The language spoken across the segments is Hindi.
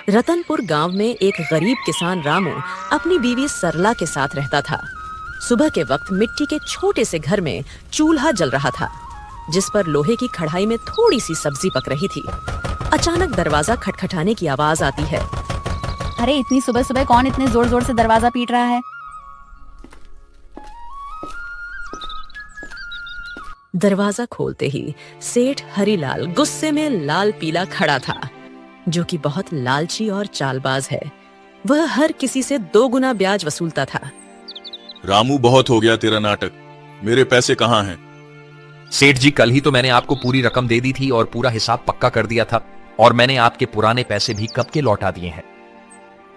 रतनपुर गांव में एक गरीब किसान रामू अपनी बीवी सरला के साथ रहता था। सुबह के वक्त मिट्टी के छोटे से घर में चूल्हा जल रहा था, जिस पर लोहे की कढ़ाई में थोड़ी सी सब्जी पक रही थी। अचानक दरवाजा खटखटाने की आवाज आती है। अरे इतनी सुबह सुबह कौन इतने जोर जोर से दरवाजा पीट रहा है? दरवाजा खोलते ही सेठ हरिलाल गुस्से में लाल पीला खड़ा था, जो कि बहुत लालची और चालबाज है। वह हर किसी से 2 गुना ब्याज वसूलता था। रामू, बहुत हो गया तेरा नाटक। मेरे पैसे कहाँ हैं? सेठ जी, कल ही तो मैंने आपको पूरी रकम दे दी थी और पूरा हिसाब पक्का कर दिया था, और मैंने आपके पुराने पैसे भी कब के लौटा दिए हैं।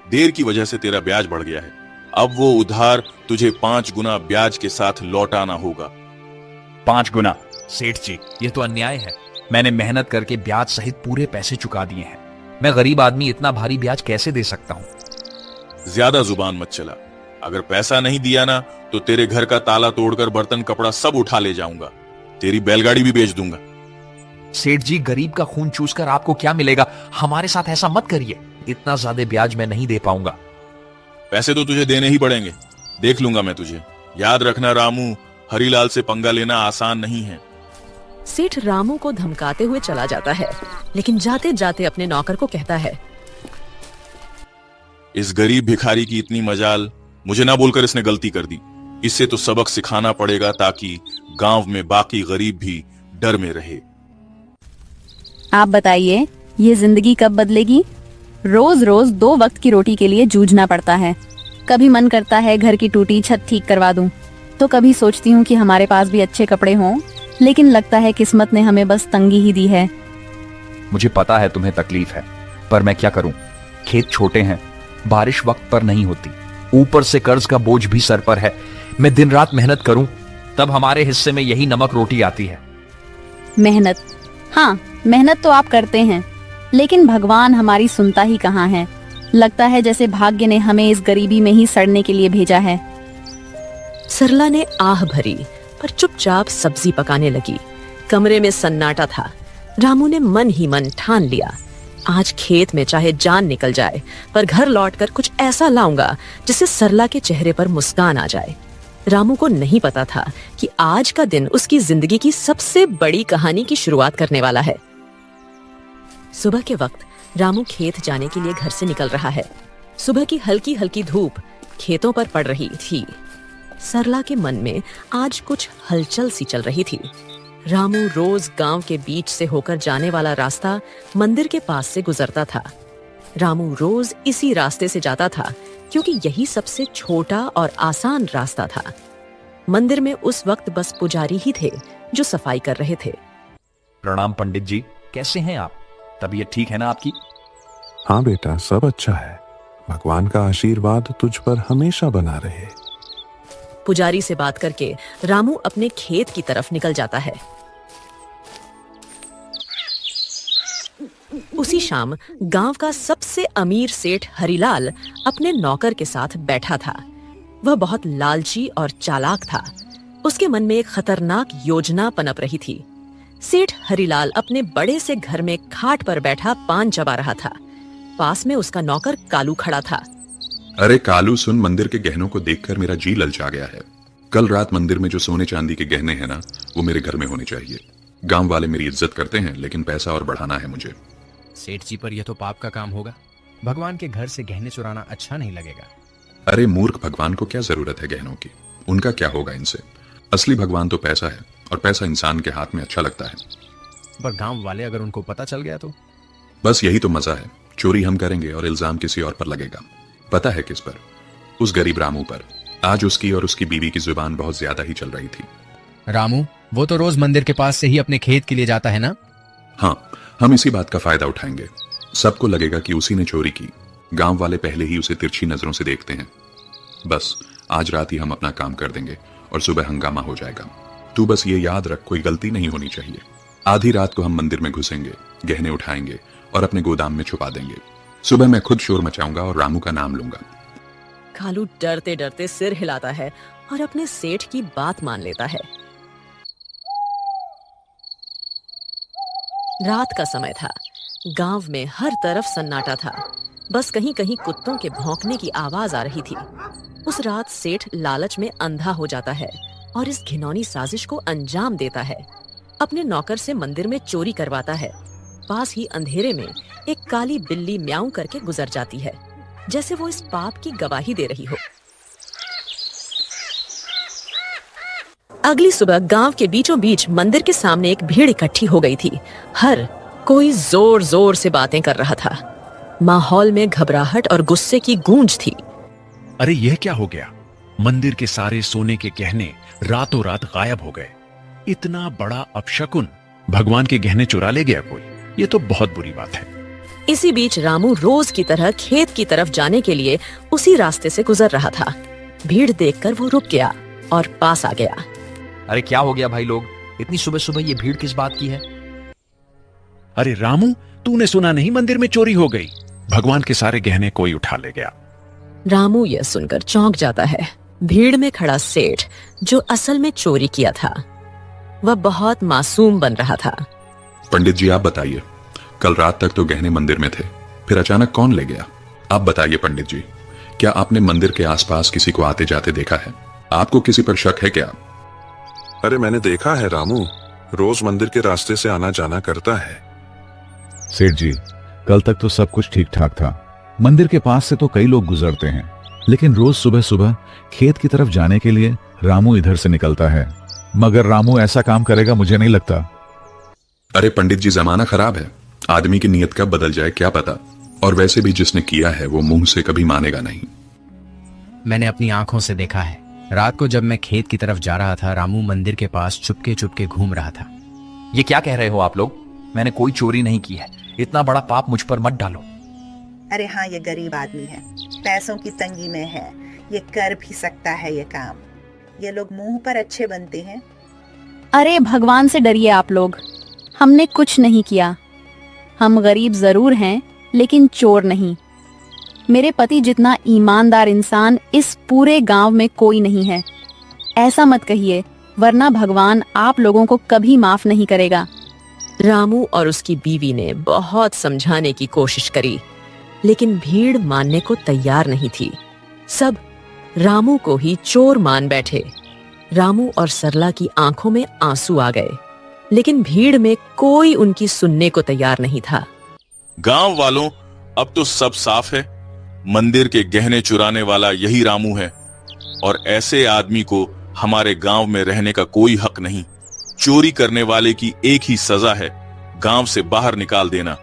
देर की वजह से तेरा ब्याज बढ़ गया है। अब वो उधार तुझे 5 गुना ब्याज के साथ लौटाना होगा। 5 गुना? सेठ जी, ये तो अन्याय है। मैंने मेहनत करके ब्याज सहित पूरे पैसे चुका दिए हैं। मैं गरीब आदमी इतना भारी ब्याज कैसे दे सकता हूँ? ज्यादा जुबान मत चला। अगर पैसा नहीं दिया ना तो तेरे घर का ताला तोड़कर बर्तन कपड़ा सब उठा ले जाऊंगा। तेरी बैलगाड़ी भी बेच दूंगा। सेठ जी, गरीब का खून चूसकर आपको क्या मिलेगा? हमारे साथ ऐसा मत करिए। इतना ज्यादा ब्याज मैं नहीं दे पाऊंगा। पैसे तो तुझे देने ही पड़ेंगे। देख लूंगा मैं तुझे। याद रखना रामू, हरीलाल से पंगा लेना आसान नहीं है। सेठ रामू को धमकाते हुए चला जाता है, लेकिन जाते जाते अपने नौकर को कहता है, इस गरीब भिखारी की इतनी मजाल, मुझे ना बोलकर इसने गलती कर दी। इससे तो सबक सिखाना पड़ेगा ताकि गांव में बाकी गरीब भी डर में रहे। आप बताइए, ये जिंदगी कब बदलेगी? रोज रोज 2 वक्त की रोटी के लिए जूझना पड़ता है। कभी मन करता है घर की टूटी छत ठीक करवा दूं, तो कभी सोचती हूँ कि हमारे पास भी अच्छे कपड़े हों, लेकिन लगता है किस्मत ने हमें बस तंगी ही दी है। मुझे पता है तुम्हें तकलीफ है, पर मैं क्या करूं? खेत छोटे हैं, बारिश वक्त पर नहीं होती, ऊपर से कर्ज का बोझ भी सर पर है। मैं दिन रात मेहनत करूं, तब हमारे हिस्से में यही नमक रोटी आती है। मेहनत? हाँ, मेहनत तो आप करते हैं, लेकिन भगवान हमारी सुनता ही कहाँ है। लगता है जैसे भाग्य ने हमें इस गरीबी में ही सड़ने के लिए भेजा है। सरला ने आह भरी पर चुपचाप सब्जी पकाने लगी। कमरे में सन्नाटा था। रामू ने मन ही मन ठान लिया, आज खेत में चाहे जान निकल जाए, पर घर लौटकर कुछ ऐसा लाऊंगा जिससे सरला के चेहरे पर मुस्कान आ जाए। रामू को नहीं पता था कि आज का दिन उसकी जिंदगी की सबसे बड़ी कहानी की शुरुआत करने वाला है। सुबह के वक्त रामू खेत जाने के लिए घर से निकल रहा है। सुबह की हल्की हल्की धूप खेतों पर पड़ रही थी। सरला के मन में आज कुछ हलचल सी चल रही थी। रामू रोज गांव के बीच से होकर जाने वाला रास्ता मंदिर के पास से गुजरता था। रामू रोज इसी रास्ते से जाता था, क्योंकि यही सबसे छोटा और आसान रास्ता था। मंदिर में उस वक्त बस पुजारी ही थे जो सफाई कर रहे थे। प्रणाम पंडित जी, कैसे हैं आप? तबीयत ठीक है ना आपकी? हाँ बेटा, सब अच्छा है। भगवान का आशीर्वाद तुझ पर हमेशा बना रहे। पुजारी से बात करके रामू अपने खेत की तरफ निकल जाता है। उसी शाम गांव का सबसे अमीर सेठ हरिलाल अपने नौकर के साथ बैठा था। वह बहुत लालची और चालाक था। उसके मन में एक खतरनाक योजना पनप रही थी। सेठ हरिलाल अपने बड़े से घर में खाट पर बैठा पान चबा रहा था। पास में उसका नौकर कालू खड़ा था। अरे कालू सुन, मंदिर के गहनों को देखकर मेरा जी ललचा गया है। कल रात मंदिर में जो सोने चांदी के गहने हैं ना, वो मेरे घर में होने चाहिए। गांव वाले मेरी इज्जत करते हैं, लेकिन पैसा और बढ़ाना है मुझे। सेठ जी, पर यह तो पाप का काम होगा। भगवान के घर से गहने चुराना अच्छा नहीं लगेगा। अरे मूर्ख, भगवान को क्या जरूरत है गहनों की? उनका क्या होगा इनसे? असली भगवान तो पैसा है, और पैसा इंसान के हाथ में अच्छा लगता है। पर गांव वाले अगर उनको पता चल गया तो? बस यही तो मजा है। चोरी हम करेंगे और इल्जाम किसी और पर लगेगा। पता है किस पर? उस गरीब रामू पर। आज उसकी और उसकी बीवी की जुबान बहुत ज्यादा ही चल रही थी। रामू, वो तो रोज मंदिर के पास से ही अपने खेत के लिए जाता है ना? हाँ, हम इसी बात का फायदा उठाएंगे। सबको लगेगा कि उसी ने चोरी की। गांव वाले पहले ही उसे तिरछी नजरों से देखते हैं। बस आज रात ही हम अपना काम कर देंगे और सुबह हंगामा हो जाएगा। तू बस ये याद रख, कोई गलती नहीं होनी चाहिए। आधी रात को हम मंदिर में घुसेंगे, गहने उठाएंगे और अपने गोदाम में छुपा देंगे। सुबह मैं खुद शोर मचाऊंगा और रामू का नाम लूंगा। कालू डरते डरते सिर हिलाता है और अपने सेठ की बात मान लेता है। रात का समय था। गांव में हर तरफ सन्नाटा था। बस कहीं कहीं कुत्तों के भौंकने की आवाज आ रही थी। उस रात सेठ लालच में अंधा हो जाता है और इस घिनौनी साजिश को अंजाम देता है। अपने नौकर से मंदिर में चोरी करवाता है। पास ही अंधेरे में एक काली बिल्ली म्याऊं करके गुजर जाती है, जैसे वो इस पाप की गवाही दे रही हो। अगली सुबह गांव के बीचों बीच मंदिर के सामने एक भीड़ इकट्ठी हो गई थी। हर कोई जोर जोर से बातें कर रहा था। माहौल में घबराहट और गुस्से की गूंज थी। अरे यह क्या हो गया? मंदिर के सारे सोने के गहने रातों रात गायब हो गए। इतना बड़ा अपशकुन, भगवान के गहने चुरा ले गया कोई। ये तो बहुत बुरी बात है। इसी बीच रामू रोज की तरह खेत की तरफ जाने के लिए उसी रास्ते से गुजर रहा था। भीड़ देखकर वो रुक गया और पास आ गया। अरे क्या हो गया भाई लोग, इतनी सुबह सुबह ये भीड़ किस बात की है? अरे रामू, तूने सुना नहीं, मंदिर में चोरी हो गई। भगवान के सारे गहने कोई उठा ले गया। रामू यह सुनकर चौंक जाता है। भीड़ में खड़ा सेठ, जो असल में चोरी किया था, वह बहुत मासूम बन रहा था। पंडित जी आप बताइए, कल रात तक तो गहने मंदिर में थे, फिर अचानक कौन ले गया? आप बताइए पंडित जी, क्या आपने मंदिर के आसपास किसी को आते जाते देखा है? आपको किसी पर शक है क्या? अरे मैंने देखा है रामू, रोज मंदिर के रास्ते से आना जाना करता है। सेठ जी, कल तक तो सब कुछ ठीक ठाक था। मंदिर के पास से तो कई लोग गुजरते हैं, लेकिन रोज सुबह सुबह खेत की तरफ जाने के लिए रामू इधर से निकलता है। मगर रामू ऐसा काम करेगा मुझे नहीं लगता। अरे पंडित जी, जमाना खराब है, आदमी की नीयत कब बदल जाए क्या पता। और वैसे भी जिसने किया है वो मुंह से कभी मानेगा नहीं। मैंने अपनी आंखों से देखा है। रात को जब मैं खेत की तरफ जा रहा था, रामू मंदिर के पास चुपके चुपके घूम रहा था। ये क्या कह रहे हो आप लोग? मैंने कोई चोरी नहीं की है। इतना बड़ा पाप मुझ पर मत डालो। अरे हाँ, ये गरीब आदमी है, पैसों की तंगी में है, ये कर भी सकता है ये काम। ये लोग मुंह पर अच्छे बनते हैं। अरे भगवान से डरिए आप लोग, हमने कुछ नहीं किया। हम गरीब जरूर हैं, लेकिन चोर नहीं। मेरे पति जितना ईमानदार इंसान इस पूरे गांव में कोई नहीं है। ऐसा मत कहिए, वरना भगवान आप लोगों को कभी माफ नहीं करेगा। रामू और उसकी बीवी ने बहुत समझाने की कोशिश करी, लेकिन भीड़ मानने को तैयार नहीं थी। सब रामू को ही चोर मान बैठे। रामू और सरला की आंखों में आंसू आ गए, लेकिन भीड़ में कोई उनकी सुनने को तैयार नहीं था। गांव वालों, अब तो सब साफ है। मंदिर के गहने चुराने वाला यही रामू है, और ऐसे आदमी को हमारे गांव में रहने का कोई हक नहीं। चोरी करने वाले की एक ही सजा है, गांव से बाहर निकाल देना।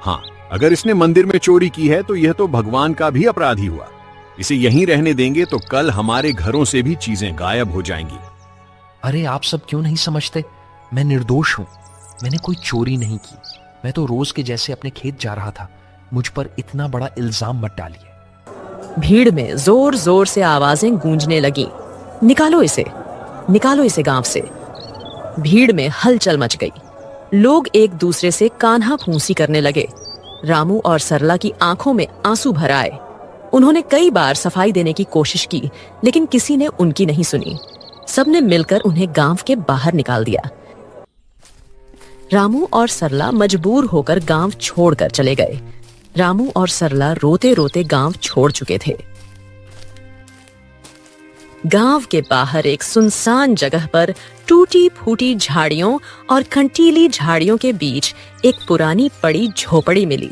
हाँ, अगर इसने मंदिर में चोरी की है तो यह तो भगवान का भी अपराधी हुआ। इसे यहीं रहने देंगे तो कल हमारे घरों से भी चीजें गायब हो जाएंगी। अरे आप सब क्यों नहीं समझते? मैं निर्दोष हूं। मैंने कोई चोरी नहीं की। मैं तो रोज के जैसे अपने खेत जा रहा था। मुझ पर इतना बड़ा इल्जाम मत डालिए। भीड़ में जोर जोर से आवाजें गूंजने लगी, निकालो इसे, निकालो इसे गांव से। भीड़ में हलचल मच गई। लोग एक दूसरे से कान्हा फूंसी करने लगे। रामू और सरला की आंखों में आंसू भर आए। उन्होंने कई बार सफाई देने की कोशिश की, लेकिन किसी ने उनकी नहीं सुनी। सबने मिलकर उन्हें गांव के बाहर निकाल दिया। रामू और सरला मजबूर होकर गांव छोड़कर चले गए। रामू और सरला रोते रोते गांव छोड़ चुके थे। गांव के बाहर एक सुनसान जगह पर टूटी फूटी झाड़ियों और कंटीली झाड़ियों के बीच एक पुरानी पड़ी झोपड़ी मिली।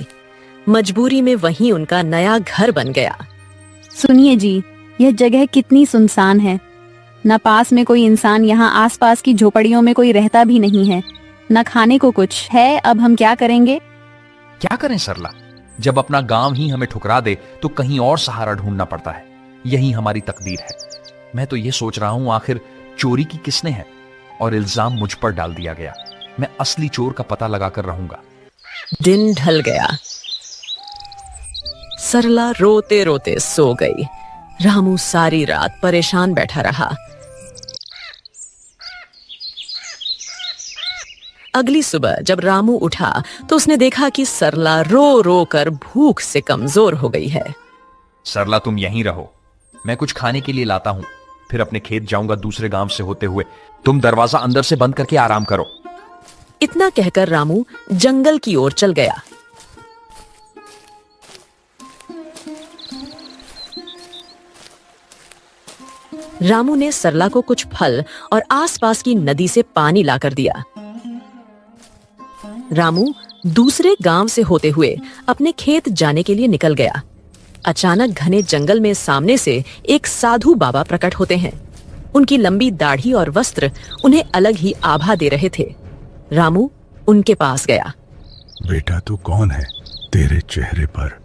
मजबूरी में वहीं उनका नया घर बन गया। सुनिए जी, यह जगह कितनी सुनसान है। न पास में कोई इंसान, यहाँ आसपास की झोपड़ियों में कोई रहता भी नहीं है। न खाने को कुछ है। अब हम क्या करेंगे? क्या करें सरला? जब अपना गांव ही हमें ठुकरा दे तो कहीं और सहारा ढूंढना पड़ता है। यही हमारी तकदीर है। मैं तो ये सोच रहा हूं, आखिर चोरी की किसने है और इल्जाम मुझ पर डाल दिया गया। मैं असली चोर का पता लगाकर रहूंगा। दिन ढल गया। सरला रोते रोते सो गई। रामू सारी रात परेशान बैठा रहा। अगली सुबह जब रामू उठा तो उसने देखा कि सरला रो रो कर भूख से कमजोर हो गई है। सरला तुम यहीं रहो, मैं कुछ खाने के लिए लाता हूं, फिर अपने खेत जाऊंगा दूसरे गांव से होते हुए। तुम दरवाजा अंदर से बंद करके आराम करो। इतना कहकर रामू जंगल की ओर चल गया। रामू ने सरला को कुछ फल और आसपास की नदी से पानी लाकर दिया। रामू दूसरे गांव से होते हुए अपने खेत जाने के लिए निकल गया। अचानक घने जंगल में सामने से एक साधु बाबा प्रकट होते हैं। उनकी लंबी दाढ़ी और वस्त्र उन्हें अलग ही आभा दे रहे थे। रामू उनके पास गया। बेटा तू कौन है? तेरे चेहरे पर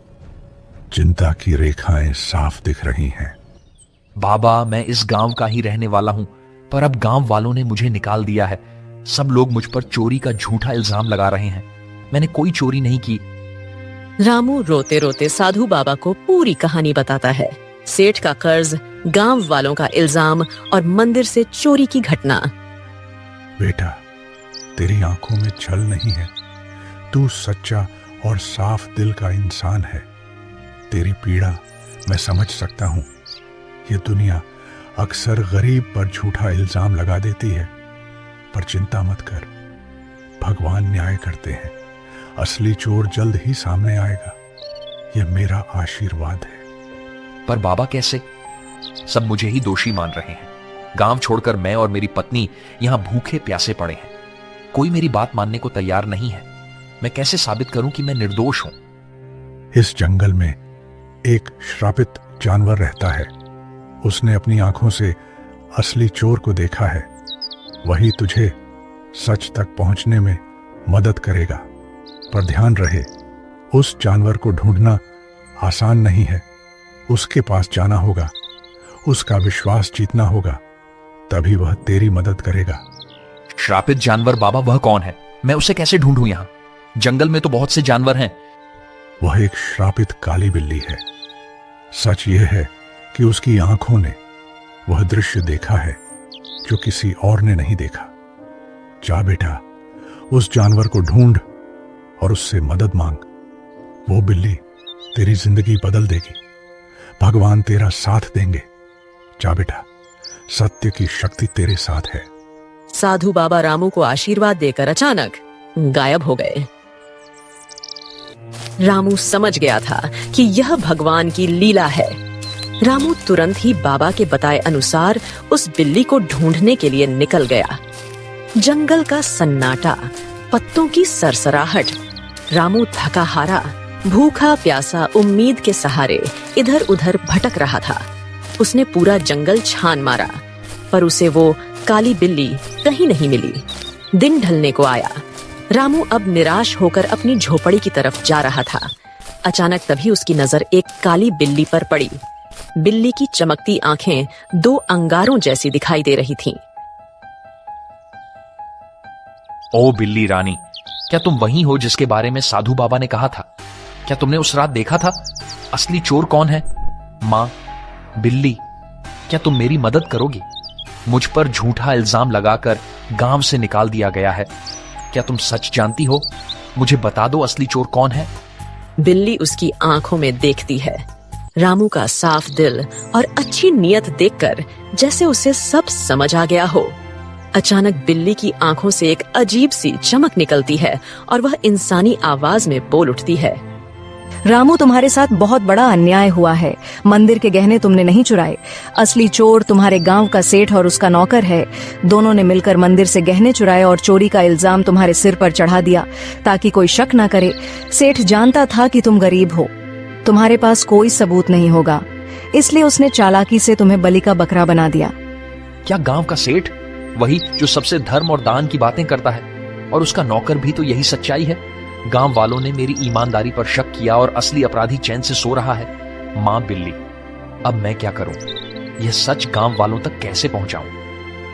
चिंता की रेखाएं साफ दिख रही हैं। बाबा, मैं इस गांव का ही रहने वाला हूं, पर अब गांव वालों ने मुझे निकाल दिया है। सब लोग मुझ पर चोरी का झूठा इल्जाम लगा रहे हैं। मैंने कोई चोरी नहीं की। रामू रोते रोते साधु बाबा को पूरी कहानी बताता है। सेठ का कर्ज, गांव वालों का इल्जाम और मंदिर से चोरी की घटना। बेटा, तेरी आंखों में छल नहीं है। तू सच्चा और साफ दिल का इंसान है। तेरी पीड़ा मैं समझ सकता हूं। ये दुनिया अक्सर गरीब पर झूठा इल्जाम लगा देती है, पर चिंता मत कर, भगवान न्याय करते हैं। असली चोर जल्द ही सामने आएगा। यह मेरा आशीर्वाद है। पर बाबा कैसे? सब मुझे ही दोषी मान रहे हैं। गांव छोड़कर मैं और मेरी पत्नी यहां भूखे प्यासे पड़े हैं। कोई मेरी बात मानने को तैयार नहीं है। मैं कैसे साबित करूं कि मैं निर्दोष हूं? इस जंगल में एक श्रापित जानवर रहता है। उसने अपनी आंखों से असली चोर को देखा है। वही तुझे सच तक पहुंचने में मदद करेगा। पर ध्यान रहे, उस जानवर को ढूंढना आसान नहीं है। उसके पास जाना होगा, उसका विश्वास जीतना होगा, तभी वह तेरी मदद करेगा। श्रापित जानवर बाबा, वह कौन है? मैं उसे कैसे ढूंढूं? यहां जंगल में तो बहुत से जानवर हैं। वह एक श्रापित काली बिल्ली है। सच यह है कि उसकी आंखों ने वह दृश्य देखा है जो किसी और ने नहीं देखा। जा बेटा, उस जानवर को ढूंढ और उससे मदद मांग। वो बिल्ली तेरी जिंदगी बदल देगी। भगवान तेरा साथ देंगे। जा बेटा, सत्य की शक्ति तेरे साथ है। साधु बाबा रामू को आशीर्वाद देकर अचानक गायब हो गए। रामू समझ गया था कि यह भगवान की लीला है। रामू तुरंत ही बाबा के बताए अनुसार उस बिल्ली को ढूंढने के लिए निकल गया। जंगल का सन्नाटा, पत्तों की सरसराहट। रामू थका हारा, भूखा प्यासा उम्मीद के सहारे इधर उधर भटक रहा था। उसने पूरा जंगल छान मारा, पर उसे वो काली बिल्ली कहीं नहीं मिली। दिन ढलने को आया। रामू अब निराश होकर अपनी झोपड़ी की तरफ जा रहा था। अचानक तभी उसकी नजर एक काली बिल्ली पर पड़ी। बिल्ली की चमकती आंखें दो अंगारों जैसी दिखाई दे रही थीं। ओ बिल्ली रानी, क्या तुम वही हो जिसके बारे में साधु बाबा ने कहा था? क्या तुमने उस रात देखा था? असली चोर कौन है? माँ, बिल्ली, क्या तुम मेरी मदद करोगी? मुझ पर झूठा इल्जाम लगाकर गांव से निकाल दिया गया है। क्या तुम सच जानती हो? मुझे बता दो, असली चोर कौन है? बिल्ली उसकी आंखों में देखती है। रामू का साफ दिल और अच्छी नीयत देखकर जैसे उसे सब समझ आ गया हो। अचानक बिल्ली की आंखों से एक अजीब सी चमक निकलती है और वह इंसानी आवाज में बोल उठती है। रामू, तुम्हारे साथ बहुत बड़ा अन्याय हुआ है। मंदिर के गहने तुमने नहीं चुराए। असली चोर तुम्हारे गांव का सेठ और उसका नौकर है। दोनों ने मिलकर मंदिर से गहने चुराए और चोरी का इल्जाम तुम्हारे सिर पर चढ़ा दिया ताकि कोई शक न करे। सेठ जानता था कि तुम गरीब हो, तुम्हारे पास कोई सबूत नहीं होगा, इसलिए उसने चालाकी से तुम्हें बलि का बकरा बना दिया। क्या गांव का सेठ, वही जो सबसे धर्म और दान की बातें करता है, और उसका नौकर भी तो यही सच्चाई है? गांव वालों ने मेरी ईमानदारी पर शक किया और असली अपराधी चैन से सो रहा है। माँ बिल्ली, अब मैं क्या करूं? यह सच गांव वालों तक कैसे पहुंचाऊं?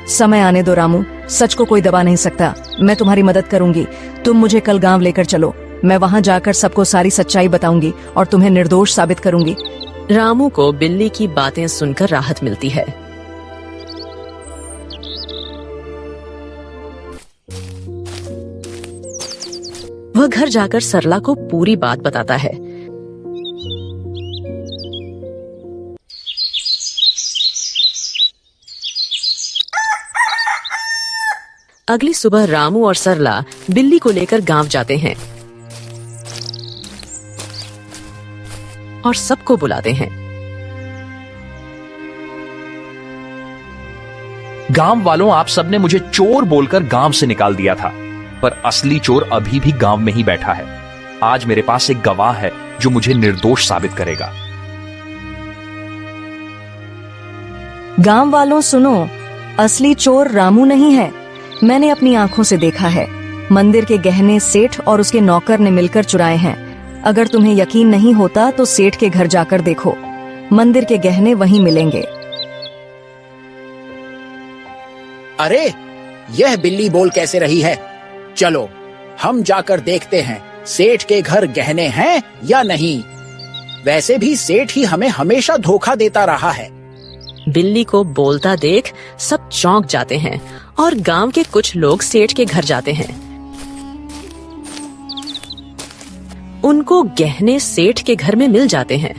समय आने दो रामू, सच को कोई दबा नहीं सकता। मैं तुम्हारी मदद करूंगी। तुम मुझे कल गांव लेकर चलो। मैं वहां जाकर सबको सारी सच्चाई बताऊंगी और तुम्हें निर्दोष साबित करूंगी। रामू को बिल्ली की बातें सुनकर राहत मिलती है। वह घर जाकर सरला को पूरी बात बताता है। अगली सुबह रामू और सरला बिल्ली को लेकर गांव जाते हैं और सबको बुलाते हैं। गांव वालों, आप सबने मुझे चोर बोलकर गांव से निकाल दिया था, पर असली चोर अभी भी गांव में ही बैठा है। आज मेरे पास एक गवाह है जो मुझे निर्दोष साबित करेगा। गांव वालों सुनो, असली चोर रामू नहीं है। मैंने अपनी आंखों से देखा है। मंदिर के गहने सेठ और उसके नौकर ने मिलकर चुराए हैं। अगर तुम्हें यकीन नहीं होता तो सेठ के घर जाकर देखो, मंदिर के गहने वहीं मिलेंगे। अरे, यह बिल्ली बोल कैसे रही है? चलो हम जाकर देखते हैं सेठ के घर गहने हैं या नहीं। वैसे भी सेठ ही हमें हमेशा धोखा देता रहा है। बिल्ली को बोलता देख सब चौंक जाते हैं और गांव के कुछ लोग सेठ के घर जाते हैं। उनको गहने सेठ के घर में मिल जाते हैं।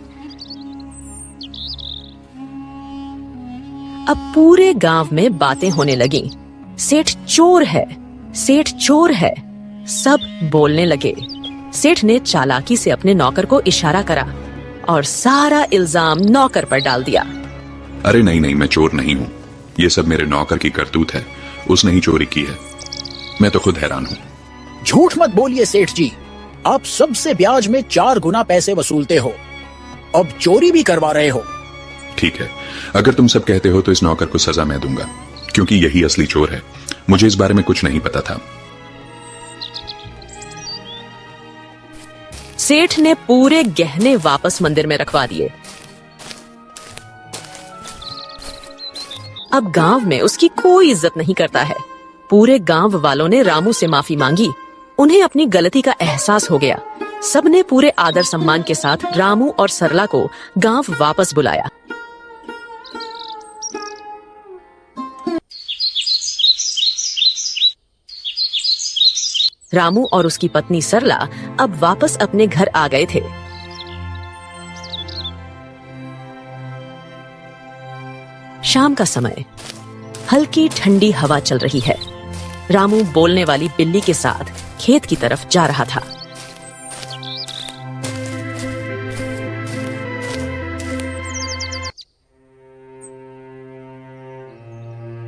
अब पूरे गांव में बातें होने लगी। सेठ चोर है, सेठ चोर है। सब बोलने लगे। सेठ ने चालाकी से अपने नौकर को इशारा करा और सारा इल्जाम नौकर पर डाल दिया। अरे नहीं नहीं, मैं चोर नहीं हूँ। ये सब मेरे नौकर की करतूत है। उसने ही चोरी की है। मैं तो खुद हैरान हूँ। झूठ मत बोलिए सेठ जी, आप सबसे ब्याज में 4 गुना पैसे वसूलते हो, अब चोरी भी करवा रहे हो। ठीक है, अगर तुम सब कहते हो तो इस नौकर को सजा मैं दूंगा, क्योंकि यही असली चोर है। मुझे इस बारे में कुछ नहीं पता था। सेठ ने पूरे गहने वापस मंदिर में रखवा दिए। अब गांव में उसकी कोई इज्जत नहीं करता है। पूरे गांव वालों ने रामू से माफी मांगी। उन्हें अपनी गलती का एहसास हो गया। सबने पूरे आदर सम्मान के साथ रामू और सरला को गांव वापस बुलाया। रामू और उसकी पत्नी सरला अब वापस अपने घर आ गए थे। शाम का समय, हल्की ठंडी हवा चल रही है। रामू बोलने वाली बिल्ली के साथ खेत की तरफ जा रहा था।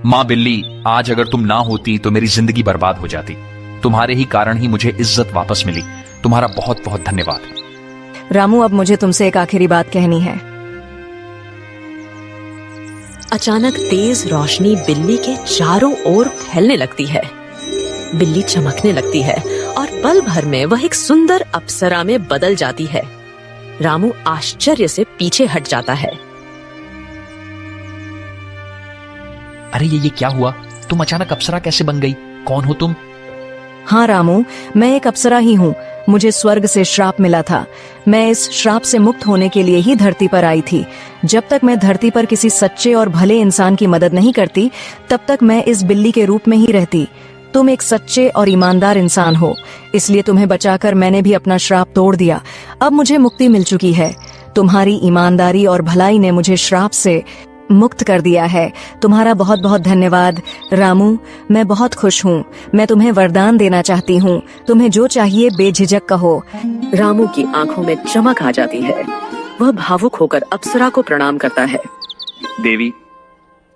माँ बिल्ली, आज अगर तुम ना होती तो मेरी जिंदगी बर्बाद हो जाती। तुम्हारे ही कारण ही मुझे इज्जत वापस मिली। तुम्हारा बहुत बहुत धन्यवाद। रामू, अब मुझे तुमसे एक आखिरी बात कहनी है। अचानक तेज रोशनी बिल्ली के चारों ओर फैलने लगती है। बिल्ली चमकने लगती है और पल भर में वह एक सुंदर अप्सरा में बदल जाती है। रामू आश्चर्य से पीछे हट जाता है। अरे ये क्या हुआ? तुम अचानक अप्सरा कैसे बन गई? कौन हो तुम? हाँ रामू, मैं एक अप्सरा ही हूँ। मुझे स्वर्ग से श्राप मिला था। मैं इस श्राप से मुक्त होने के लिए ही धरती पर आई थी। जब तक मैं धरती पर किसी सच्चे और भले इंसान की मदद नहीं करती, तब तक मैं इस बिल्ली के रूप में ही रहती। तुम एक सच्चे और ईमानदार इंसान हो, इसलिए तुम्हें बचाकर मैंने भी अपना श्राप तोड़ दिया। अब मुझे मुक्ति मिल चुकी है। तुम्हारी ईमानदारी और भलाई ने मुझे श्राप से मुक्त कर दिया है। तुम्हारा बहुत बहुत धन्यवाद रामू। मैं बहुत खुश हूँ। मैं तुम्हें वरदान देना चाहती हूँ। तुम्हें जो चाहिए बेझिझक कहो। रामू की आंखों में चमक आ जाती है। वह भावुक होकर अप्सरा को प्रणाम करता है। देवी,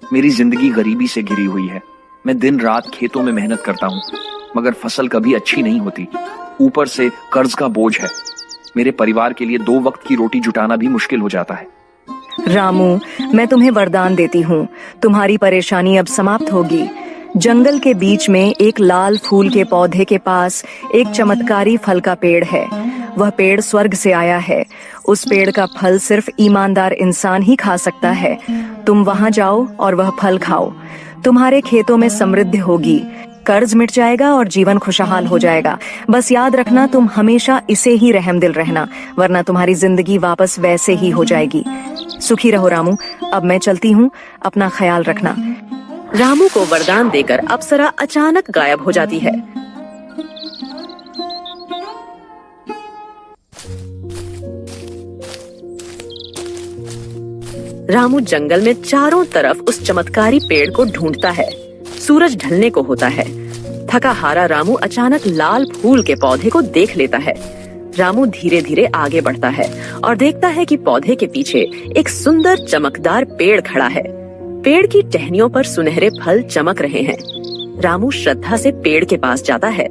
मेरी जिंदगी गरीबी से घिरी हुई है। मैं दिन रात खेतों में मेहनत करता हूँ, मगर फसल कभी अच्छी नहीं होती। ऊपर से कर्ज का बोझ है। मेरे परिवार के लिए 2 वक्त की रोटी जुटाना भी मुश्किल हो जाता है। रामू, मैं तुम्हें वरदान देती हूँ। तुम्हारी परेशानी अब समाप्त होगी। जंगल के बीच में एक लाल फूल के पौधे के पास एक चमत्कारी फल का पेड़ है। वह पेड़ स्वर्ग से आया है। उस पेड़ का फल सिर्फ ईमानदार इंसान ही खा सकता है। तुम वहां जाओ और वह फल खाओ। तुम्हारे खेतों में समृद्धि होगी, कर्ज मिट जाएगा और जीवन खुशहाल हो जाएगा। बस याद रखना, तुम हमेशा इसे ही रहमदिल रहना, वरना तुम्हारी जिंदगी वापस वैसे ही हो जाएगी। सुखी रहो रामू। अब मैं चलती हूँ, अपना ख्याल रखना। रामू को वरदान देकर अप्सरा अचानक गायब हो जाती है। रामू जंगल में चारों तरफ उस चमत्कारी पेड़ को ढूंढता है। सूरज ढलने को होता है। थका हारा रामू अचानक लाल फूल के पौधे को देख लेता है। रामू धीरे धीरे आगे बढ़ता है और देखता है कि पौधे के पीछे एक सुंदर चमकदार पेड़ खड़ा है। पेड़ की टहनियों पर सुनहरे फल चमक रहे हैं। रामू श्रद्धा से पेड़ के पास जाता है।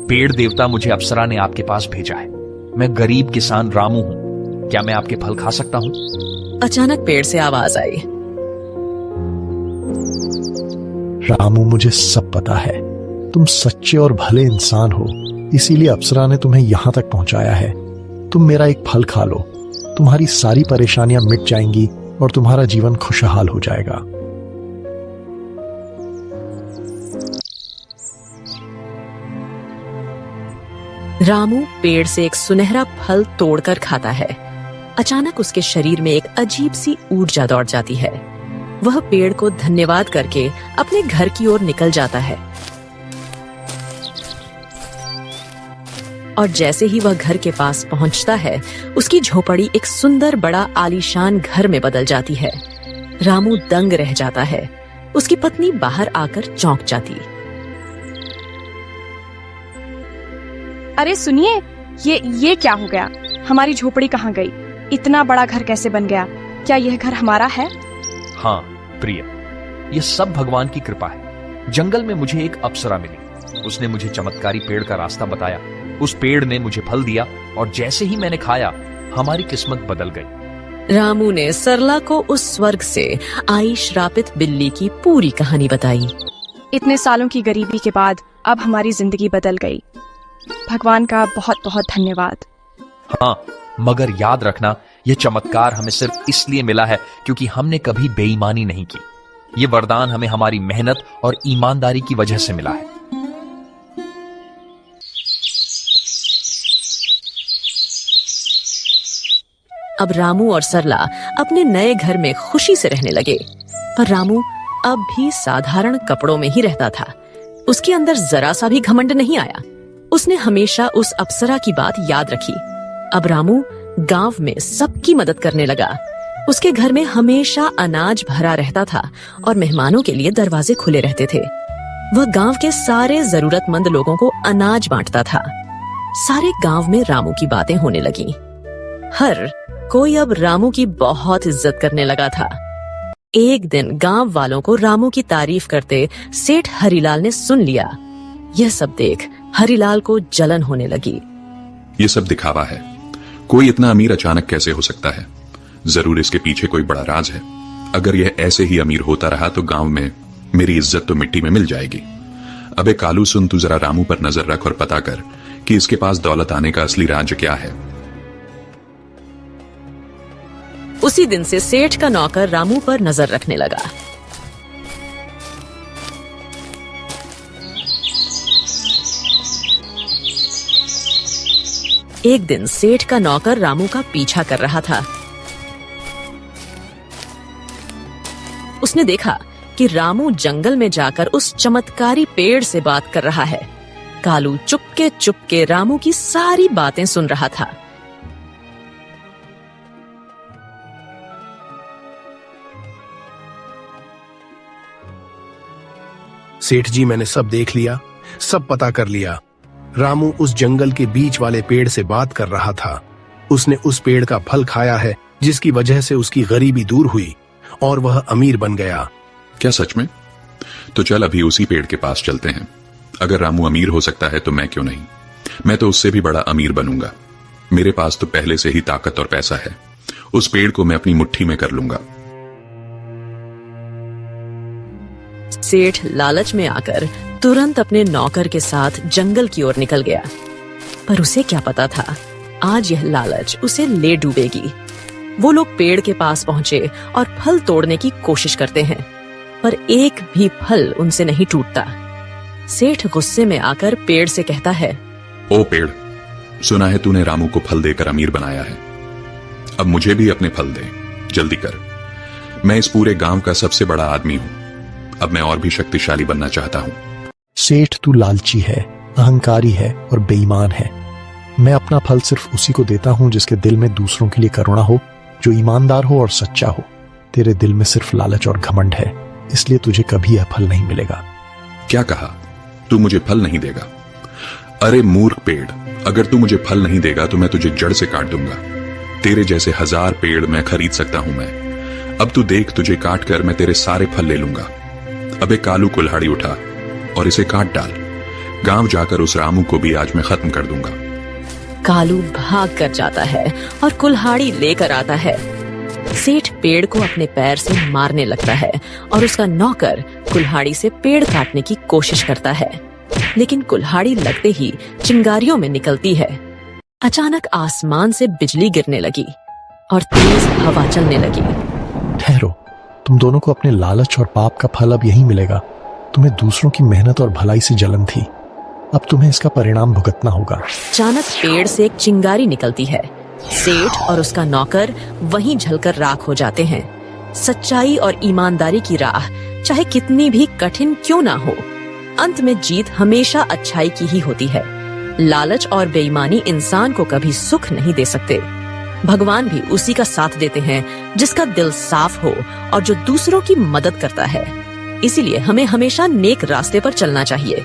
पेड़ देवता, मुझे अप्सरा ने आपके पास भेजा है। मैं गरीब किसान रामू हूँ, क्या मैं आपके फल खा सकता हूँ? अचानक पेड़ से आवाज आई। रामू, मुझे सब पता है। तुम सच्चे और भले इंसान हो, इसीलिए अप्सरा ने तुम्हें यहां तक पहुंचाया है। तुम मेरा एक फल खा लो, तुम्हारी सारी परेशानियां मिट जाएंगी और तुम्हारा जीवन खुशहाल हो जाएगा। रामू पेड़ से एक सुनहरा फल तोड़कर खाता है। अचानक उसके शरीर में एक अजीब सी ऊर्जा दौड़ जाती है। वह पेड़ को धन्यवाद करके अपने घर की ओर निकल जाता है और जैसे ही वह घर के पास पहुंचता है, उसकी झोपड़ी एक सुंदर बड़ा आलीशान घर में बदल जाती है। रामू दंग रह जाता है। उसकी पत्नी बाहर आकर चौंक जाती। अरे सुनिए, ये क्या हो गया? हमारी झोपड़ी कहाँ गई? इतना बड़ा घर कैसे बन गया? क्या यह घर हमारा है? हाँ प्रिय, ये सब भगवान की कृपा है। जंगल में मुझे एक अप्सरा मिली। उसने मुझे चमत्कारी पेड़ का रास्ता बताया। उस पेड़ ने मुझे फल दिया और जैसे ही मैंने खाया, हमारी किस्मत बदल गई। रामू ने सरला को उस स्वर्ग से आई श्रापित बिल्ली की पूरी कहानी बताई। इतने सालों की गरीबी के बाद अब हमारी जिंदगी बदल गई। भगवान का बहुत बहुत धन्यवाद। हाँ, मगर याद रखना, यह चमत्कार हमें सिर्फ इसलिए मिला है क्योंकि हमने कभी बेईमानी नहीं की। ये वरदान हमें हमारी मेहनत और ईमानदारी की वजह से मिला है। अब रामू और सरला अपने नए घर में खुशी से रहने लगे। पर रामू अब भी साधारण कपड़ों में ही रहता था। उसके अंदर जरा सा भी घमंड नहीं आया। उसने हमेशा उस अप्सरा की बात याद रखी। अब रामू गांव में सबकी मदद करने लगा। उसके घर में हमेशा अनाज भरा रहता था और मेहमानों के लिए दरवाजे खुले रहते थे। वह गांव के सारे जरूरतमंद लोगों को अनाज बांटता था। सारे गांव में रामू की बातें होने लगी। हर कोई अब रामू की बहुत इज्जत करने लगा था। एक दिन गांव वालों को रामू की तारीफ करते सेठ हरिलाल ने सुन लिया। यह सब देख हरिलाल को जलन होने लगी। ये सब दिखावा है। कोई इतना अमीर अचानक कैसे हो सकता है? जरूर इसके पीछे कोई बड़ा राज है। अगर यह ऐसे ही अमीर होता रहा तो गांव में मेरी इज्जत तो मिट्टी में मिल जाएगी। अबे कालू, सुन, तू जरा रामू पर नजर रख और पता कर कि इसके पास दौलत आने का असली राज क्या है। उसी दिन से सेठ का नौकर रामू पर नजर रखने लगा। एक दिन सेठ का नौकर रामू का पीछा कर रहा था। उसने देखा कि रामू जंगल में जाकर उस चमत्कारी पेड़ से बात कर रहा है। कालू चुपके चुपके रामू की सारी बातें सुन रहा था। सेठ जी, मैंने सब देख लिया, सब पता कर लिया। रामू उस जंगल के बीच वाले पेड़ से बात कर रहा था। उसने उस पेड़ का फल खाया है जिसकी वजह से उसकी गरीबी दूर हुई और वह अमीर बन गया। क्या सच में? तो चल अभी उसी पेड़ के पास चलते हैं। अगर रामू अमीर हो सकता है तो मैं क्यों नहीं? मैं तो उससे भी बड़ा अमीर बनूंगा। मेरे पास तो पहले से ही ताकत और पैसा है। उस पेड़ को मैं अपनी मुट्ठी में कर लूंगा। सेठ लालच में आकर तुरंत अपने नौकर के साथ जंगल की ओर निकल गया। पर उसे क्या पता था, आज यह लालच उसे ले डूबेगी। वो लोग पेड़ के पास पहुंचे और फल तोड़ने की कोशिश करते हैं, पर एक भी फल उनसे नहीं टूटता। सेठ गुस्से में आकर पेड़ से कहता है, ओ पेड़, सुना है तूने रामू को फल देकर अमीर बनाया है। अब मुझे भी अपने फल दे, जल्दी कर। मैं इस पूरे गांव का सबसे बड़ा आदमी हूं। अब मैं और भी शक्तिशाली बनना चाहता हूं। सेठ, तू लालची है, अहंकारी है और बेईमान है। मैं अपना फल सिर्फ उसी को देता हूं जिसके दिल में दूसरों के लिए करुणा हो, जो ईमानदार हो और सच्चा हो। तेरे दिल में सिर्फ लालच और घमंड है। इसलिए तुझे कभी यह फल नहीं मिलेगा। क्या कहा? तू मुझे फल नहीं देगा? अरे मूर्ख पेड़, अगर तू मुझे फल नहीं देगा तो मैं तुझे जड़ से काट दूंगा। तेरे जैसे 1000 पेड़ मैं खरीद सकता हूं मैं। अब तू देख, तुझे काट कर मैं तेरे सारे फल ले लूंगा। अबे कालू, कुल्हाड़ी उठा और इसे काट डाल। गांव जाकर उस रामू को भी आज मैं खत्म कर दूंगा। कालू भाग कर जाता है और कुल्हाड़ी लेकर आता है। सेठ पेड़ को अपने पैर से मारने लगता है और उसका नौकर कुल्हाड़ी से पेड़ काटने की कोशिश करता है, लेकिन कुल्हाड़ी लगते ही चिंगारियों में निकलती है। अचानक आसमान से बिजली गिरने लगी और तेज हवा चलने लगी। ठहरो, तुम दोनों को अपने लालच और पाप का फल अब यही मिलेगा। तुम्हें दूसरों की मेहनत और भलाई से जलन थी, अब तुम्हें इसका परिणाम भुगतना होगा। अचानक पेड़ से एक चिंगारी निकलती है। सेठ और उसका नौकर वहीं जलकर राख हो जाते हैं। सच्चाई और ईमानदारी की राह चाहे कितनी भी कठिन क्यों ना हो, अंत में जीत हमेशा अच्छाई की ही होती है। लालच और बेईमानी इंसान को कभी सुख नहीं दे सकते। भगवान भी उसी का साथ देते हैं जिसका दिल साफ हो और जो दूसरों की मदद करता है। इसीलिए हमें हमेशा नेक रास्ते पर चलना चाहिए।